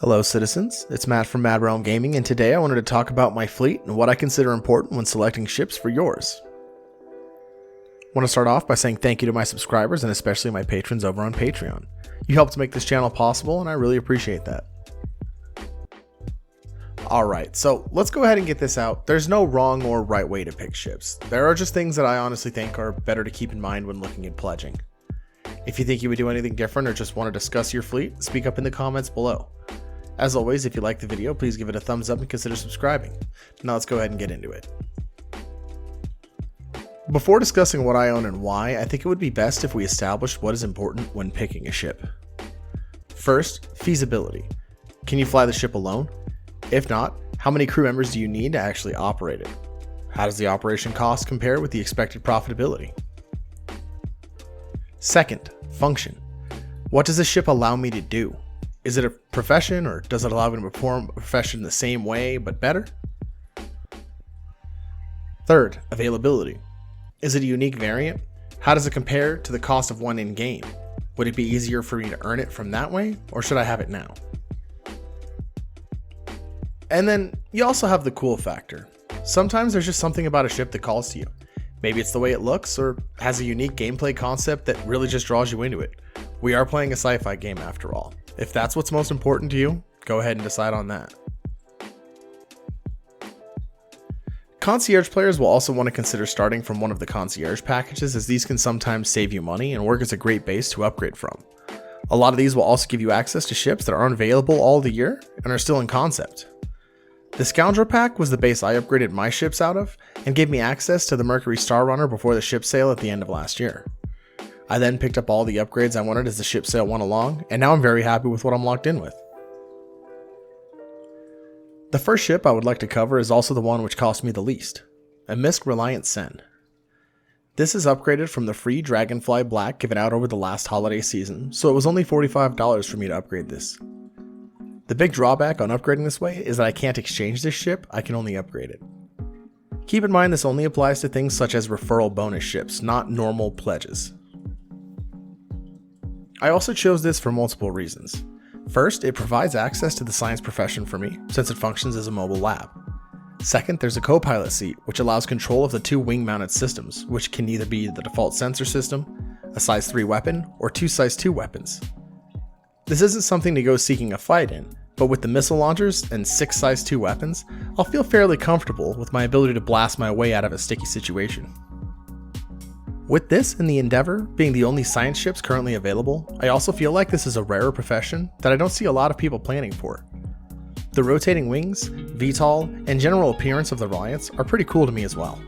Hello citizens, it's Matt from Madrealm Gaming, and today I wanted to talk about my fleet and what I consider important when selecting ships for yours. I want to start off by saying thank you to my subscribers and especially my patrons over on Patreon. You helped make this channel possible and I really appreciate that. Alright, so let's go ahead and get this out. There's no wrong or right way to pick ships. There are just things that I honestly think are better to keep in mind when looking at pledging. If you think you would do anything different or just want to discuss your fleet, speak up in the comments below. As always, if you like the video, please give it a thumbs up and consider subscribing. Now let's go ahead and get into it. Before discussing what I own and why, I think it would be best if we established what is important when picking a ship. First, feasibility. Can you fly the ship alone? If not, how many crew members do you need to actually operate it? How does the operation cost compare with the expected profitability? Second, function. What does the ship allow me to do? Is it a profession, or does it allow me to perform a profession the same way but better? Third, availability. Is it a unique variant? How does it compare to the cost of one in-game? Would it be easier for me to earn it from that way, or should I have it now? And then you also have the cool factor. Sometimes there's just something about a ship that calls to you. Maybe it's the way it looks, or has a unique gameplay concept that really just draws you into it. We are playing a sci-fi game after all. If that's what's most important to you, go ahead and decide on that. Concierge players will also want to consider starting from one of the concierge packages, as these can sometimes save you money and work as a great base to upgrade from. A lot of these will also give you access to ships that aren't available all the year and are still in concept. The Scoundrel pack was the base I upgraded my ships out of, and gave me access to the Mercury Star Runner before the ship sale at the end of last year. I then picked up all the upgrades I wanted as the ship sale went along, and now I'm very happy with what I'm locked in with. The first ship I would like to cover is also the one which cost me the least, a MISC Reliant Sen. This is upgraded from the free Dragonfly Black given out over the last holiday season, so it was only $45 for me to upgrade this. The big drawback on upgrading this way is that I can't exchange this ship, I can only upgrade it. Keep in mind this only applies to things such as referral bonus ships, not normal pledges. I also chose this for multiple reasons. First, it provides access to the science profession for me, since it functions as a mobile lab. Second, there's a co-pilot seat, which allows control of the two wing-mounted systems, which can either be the default sensor system, a size 3 weapon, or two size 2 weapons. This isn't something to go seeking a fight in, but with the missile launchers and 6 size 2 weapons, I'll feel fairly comfortable with my ability to blast my way out of a sticky situation. With this and the Endeavor being the only science ships currently available, I also feel like this is a rarer profession that I don't see a lot of people planning for. The rotating wings, VTOL, and general appearance of the Reliants are pretty cool to me as well.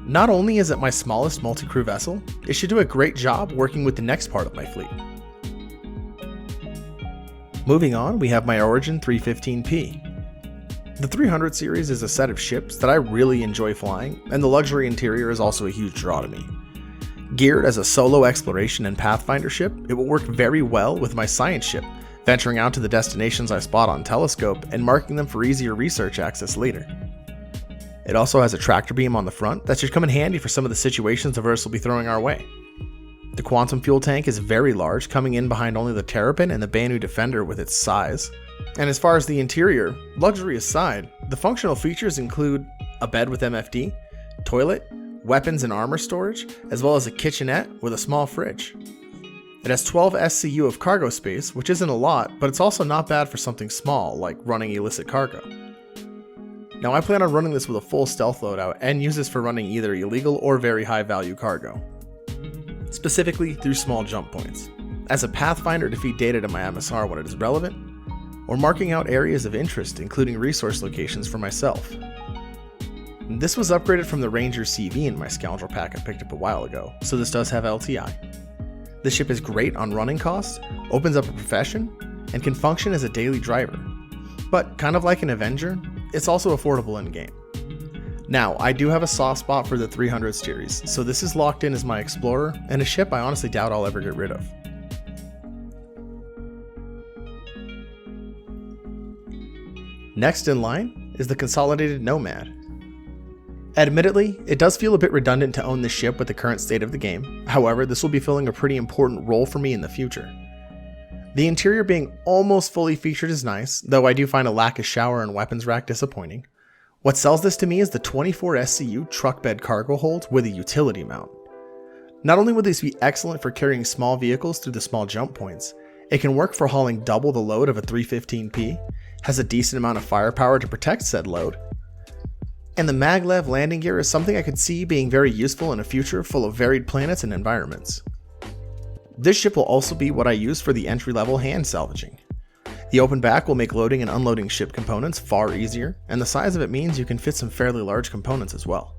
Not only is it my smallest multi-crew vessel, it should do a great job working with the next part of my fleet. Moving on, we have my Origin 315P. The 300 series is a set of ships that I really enjoy flying, and the luxury interior is also a huge draw to me. Geared as a solo exploration and pathfinder ship, it will work very well with my science ship, venturing out to the destinations I spot on telescope and marking them for easier research access later. It also has a tractor beam on the front that should come in handy for some of the situations the verse will be throwing our way. The quantum fuel tank is very large, coming in behind only the Terrapin and the Banu Defender with its size. And as far as the interior, luxury aside, the functional features include a bed with MFD, toilet, weapons and armor storage, as well as a kitchenette with a small fridge. It has 12 SCU of cargo space, which isn't a lot, but it's also not bad for something small, like running illicit cargo. Now I plan on running this with a full stealth loadout and use this for running either illegal or very high value cargo, specifically through small jump points, as a pathfinder to feed data to my MSR when it is relevant, or marking out areas of interest including resource locations for myself. This was upgraded from the Ranger CV in my Scoundrel pack I picked up a while ago, so this does have LTI. This ship is great on running costs, opens up a profession, and can function as a daily driver. But kind of like an Avenger, it's also affordable in game. Now, I do have a soft spot for the 300 series, so this is locked in as my Explorer, and a ship I honestly doubt I'll ever get rid of. Next in line is the Consolidated Nomad. Admittedly, it does feel a bit redundant to own this ship with the current state of the game, however this will be filling a pretty important role for me in the future. The interior being almost fully featured is nice, though I do find a lack of shower and weapons rack disappointing. What sells this to me is the 24 SCU truck bed cargo hold with a utility mount. Not only would this be excellent for carrying small vehicles through the small jump points, it can work for hauling double the load of a 315P, has a decent amount of firepower to protect said load, and the maglev landing gear is something I could see being very useful in a future full of varied planets and environments. This ship will also be what I use for the entry-level hand salvaging. The open back will make loading and unloading ship components far easier, and the size of it means you can fit some fairly large components as well.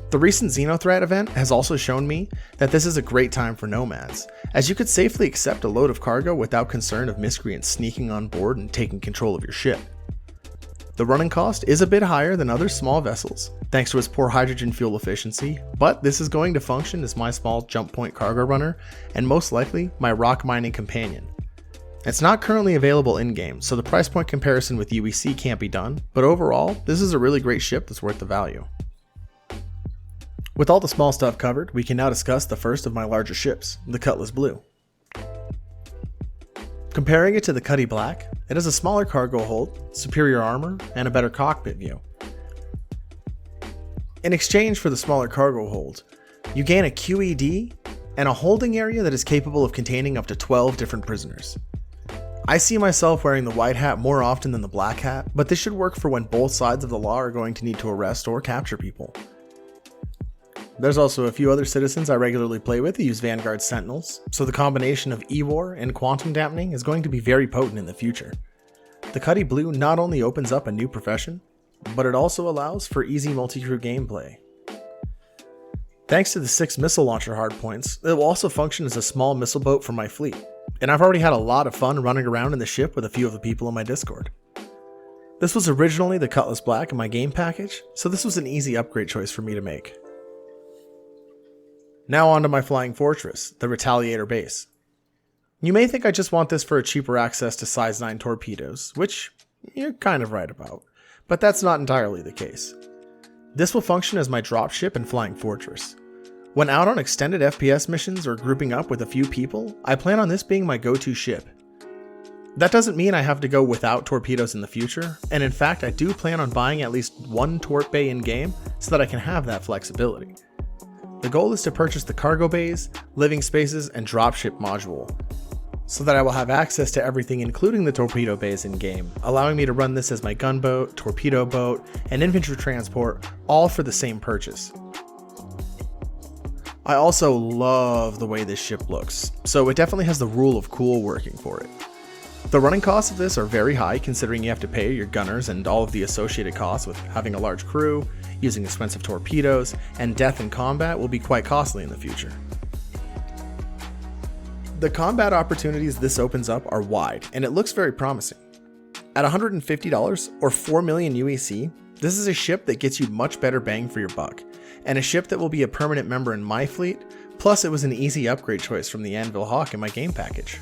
The recent Xenothreat event has also shown me that this is a great time for nomads, as you could safely accept a load of cargo without concern of miscreants sneaking on board and taking control of your ship. The running cost is a bit higher than other small vessels, thanks to its poor hydrogen fuel efficiency, but this is going to function as my small jump point cargo runner, and most likely my rock mining companion. It's not currently available in-game, so the price point comparison with UEC can't be done, but overall, this is a really great ship that's worth the value. With all the small stuff covered, we can now discuss the first of my larger ships, the Cutlass Blue. Comparing it to the Cutty Black, it has a smaller cargo hold, superior armor, and a better cockpit view. In exchange for the smaller cargo hold, you gain a QED and a holding area that is capable of containing up to 12 different prisoners. I see myself wearing the white hat more often than the black hat, but this should work for when both sides of the law are going to need to arrest or capture people. There's also a few other citizens I regularly play with who use Vanguard Sentinels, so the combination of E-War and Quantum Dampening is going to be very potent in the future. The Cutty Blue not only opens up a new profession, but it also allows for easy multi-crew gameplay. Thanks to the 6 missile launcher hardpoints, it will also function as a small missile boat for my fleet, and I've already had a lot of fun running around in the ship with a few of the people in my Discord. This was originally the Cutlass Black in my game package, so this was an easy upgrade choice for me to make. Now on to my flying fortress, the Retaliator base. You may think I just want this for a cheaper access to size 9 torpedoes, which you're kind of right about, but that's not entirely the case. This will function as my dropship and flying fortress. When out on extended FPS missions or grouping up with a few people, I plan on this being my go-to ship. That doesn't mean I have to go without torpedoes in the future, and in fact I do plan on buying at least one torp bay in-game so that I can have that flexibility. The goal is to purchase the cargo bays, living spaces, and dropship module, so that I will have access to everything including the torpedo bays in-game, allowing me to run this as my gunboat, torpedo boat, and infantry transport, all for the same purchase. I also love the way this ship looks, so it definitely has the rule of cool working for it. The running costs of this are very high considering you have to pay your gunners and all of the associated costs with having a large crew, using expensive torpedoes, and death in combat will be quite costly in the future. The combat opportunities this opens up are wide, and it looks very promising. At $150 or 4 million UEC, this is a ship that gets you much better bang for your buck, and a ship that will be a permanent member in my fleet, plus it was an easy upgrade choice from the Anvil Hawk in my game package.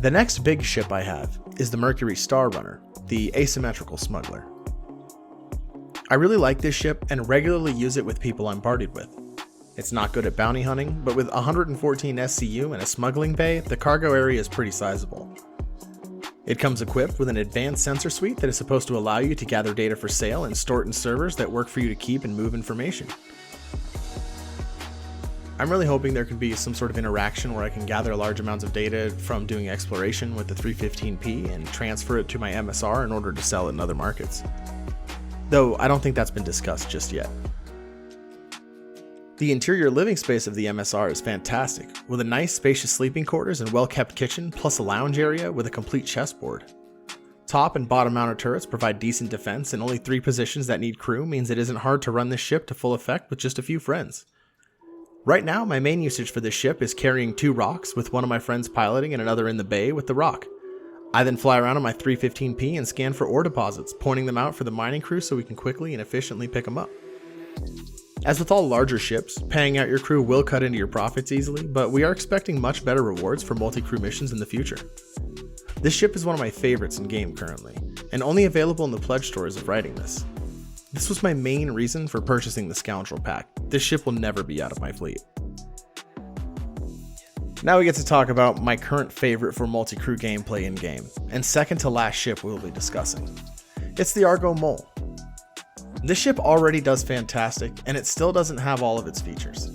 The next big ship I have is the Mercury Star Runner, the asymmetrical smuggler. I really like this ship and regularly use it with people I'm partied with. It's not good at bounty hunting, but with 114 SCU and a smuggling bay, the cargo area is pretty sizable. It comes equipped with an advanced sensor suite that is supposed to allow you to gather data for sale and store it in servers that work for you to keep and move information. I'm really hoping there can be some sort of interaction where I can gather large amounts of data from doing exploration with the 315P and transfer it to my MSR in order to sell it in other markets. Though I don't think that's been discussed just yet. The interior living space of the MSR is fantastic, with a nice spacious sleeping quarters and well-kept kitchen, plus a lounge area with a complete chessboard. Top and bottom mounted turrets provide decent defense, and only 3 positions that need crew means it isn't hard to run this ship to full effect with just a few friends. Right now, my main usage for this ship is carrying 2 rocks, with one of my friends piloting and another in the bay with the rock. I then fly around on my 315P and scan for ore deposits, pointing them out for the mining crew so we can quickly and efficiently pick them up. As with all larger ships, paying out your crew will cut into your profits easily, but we are expecting much better rewards for multi-crew missions in the future. This ship is one of my favorites in game currently, and only available in the pledge store as of writing this. This was my main reason for purchasing the Scoundrel pack. This ship will never be out of my fleet. Now we get to talk about my current favorite for multi-crew gameplay in-game, and second to last ship we'll be discussing. It's the Argo Mole. This ship already does fantastic, and it still doesn't have all of its features.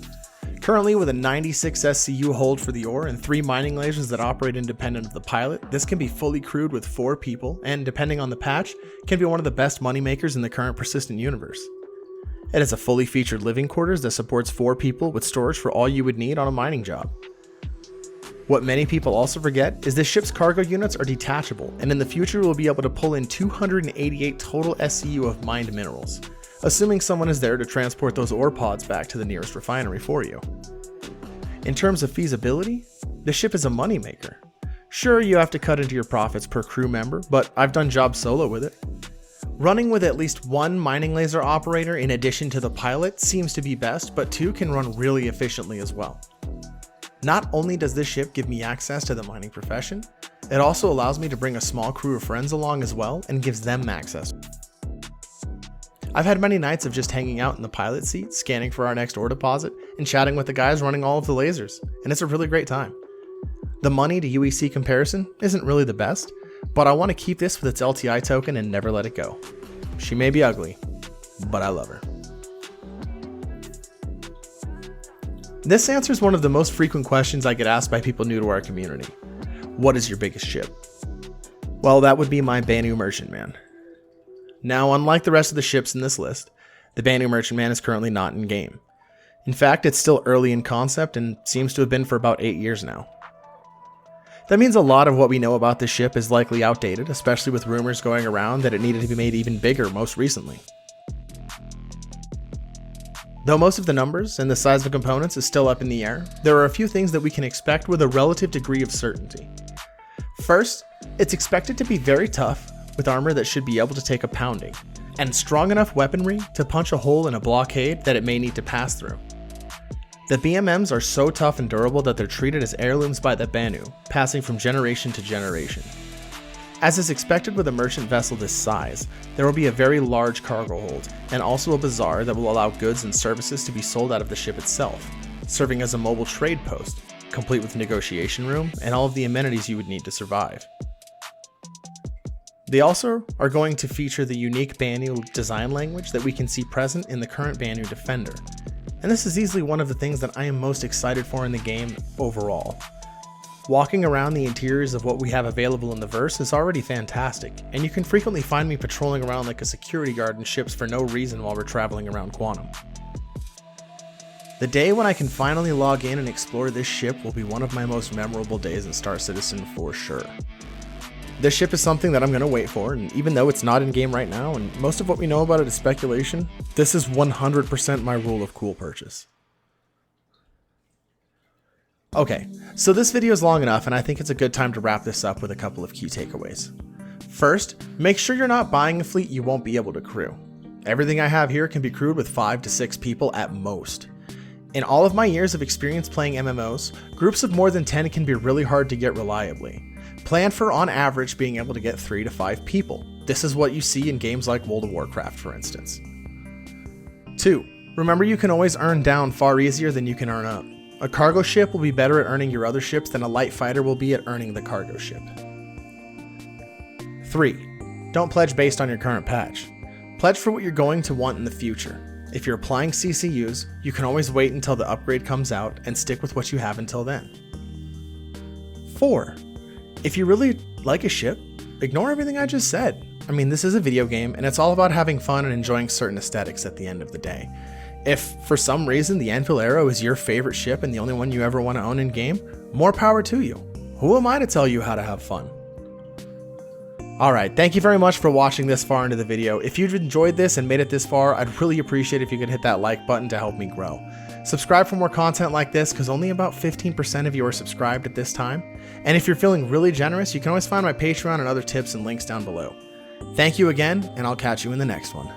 Currently, with a 96 SCU hold for the ore and 3 mining lasers that operate independent of the pilot, this can be fully crewed with 4 people, and depending on the patch, can be one of the best moneymakers in the current persistent universe. It has a fully featured living quarters that supports 4 people with storage for all you would need on a mining job. What many people also forget is this ship's cargo units are detachable, and in the future we'll be able to pull in 288 total SCU of mined minerals, assuming someone is there to transport those ore pods back to the nearest refinery for you. In terms of feasibility, the ship is a moneymaker. Sure, you have to cut into your profits per crew member, but I've done jobs solo with it. Running with at least 1 mining laser operator in addition to the pilot seems to be best, but 2 can run really efficiently as well. Not only does this ship give me access to the mining profession, it also allows me to bring a small crew of friends along as well and gives them access. I've had many nights of just hanging out in the pilot seat, scanning for our next ore deposit, and chatting with the guys running all of the lasers, and it's a really great time. The money to UEC comparison isn't really the best, but I want to keep this with its LTI token and never let it go. She may be ugly, but I love her. This answers one of the most frequent questions I get asked by people new to our community. What is your biggest ship? Well, that would be my Banu Merchantman. Now, unlike the rest of the ships in this list, the Banu Merchantman is currently not in game. In fact, it's still early in concept and seems to have been for about 8 years now. That means a lot of what we know about this ship is likely outdated, especially with rumors going around that it needed to be made even bigger most recently. Though most of the numbers and the size of components is still up in the air, there are a few things that we can expect with a relative degree of certainty. First, it's expected to be very tough, with armor that should be able to take a pounding, and strong enough weaponry to punch a hole in a blockade that it may need to pass through. The BMMs are so tough and durable that they're treated as heirlooms by the Banu, passing from generation to generation. As is expected with a merchant vessel this size, there will be a very large cargo hold, and also a bazaar that will allow goods and services to be sold out of the ship itself, serving as a mobile trade post, complete with negotiation room and all of the amenities you would need to survive. They also are going to feature the unique Banu design language that we can see present in the current Banu Defender, and this is easily one of the things that I am most excited for in the game overall. Walking around the interiors of what we have available in the verse is already fantastic, and you can frequently find me patrolling around like a security guard in ships for no reason while we're traveling around Quantum. The day when I can finally log in and explore this ship will be one of my most memorable days in Star Citizen for sure. This ship is something that I'm going to wait for, and even though it's not in game right now and most of what we know about it is speculation, this is 100% my rule of cool purchase. Okay, so this video is long enough and I think it's a good time to wrap this up with a couple of key takeaways. First, make sure you're not buying a fleet you won't be able to crew. Everything I have here can be crewed with 5 to 6 people at most. In all of my years of experience playing MMOs, groups of more than 10 can be really hard to get reliably. Plan for on average being able to get 3 to 5 people. This is what you see in games like World of Warcraft, for instance. 2. Remember you can always earn down far easier than you can earn up. A cargo ship will be better at earning your other ships than a light fighter will be at earning the cargo ship. 3. Don't pledge based on your current patch. Pledge for what you're going to want in the future. If you're applying CCUs, you can always wait until the upgrade comes out and stick with what you have until then. 4. If you really like a ship, ignore everything I just said. I mean, this is a video game and it's all about having fun and enjoying certain aesthetics at the end of the day. If, for some reason, the Anvil Arrow is your favorite ship and the only one you ever want to own in-game, more power to you. Who am I to tell you how to have fun? Alright, thank you very much for watching this far into the video. If you've enjoyed this and made it this far, I'd really appreciate if you could hit that like button to help me grow. Subscribe for more content like this, because only about 15% of you are subscribed at this time. And if you're feeling really generous, you can always find my Patreon and other tips and links down below. Thank you again, and I'll catch you in the next one.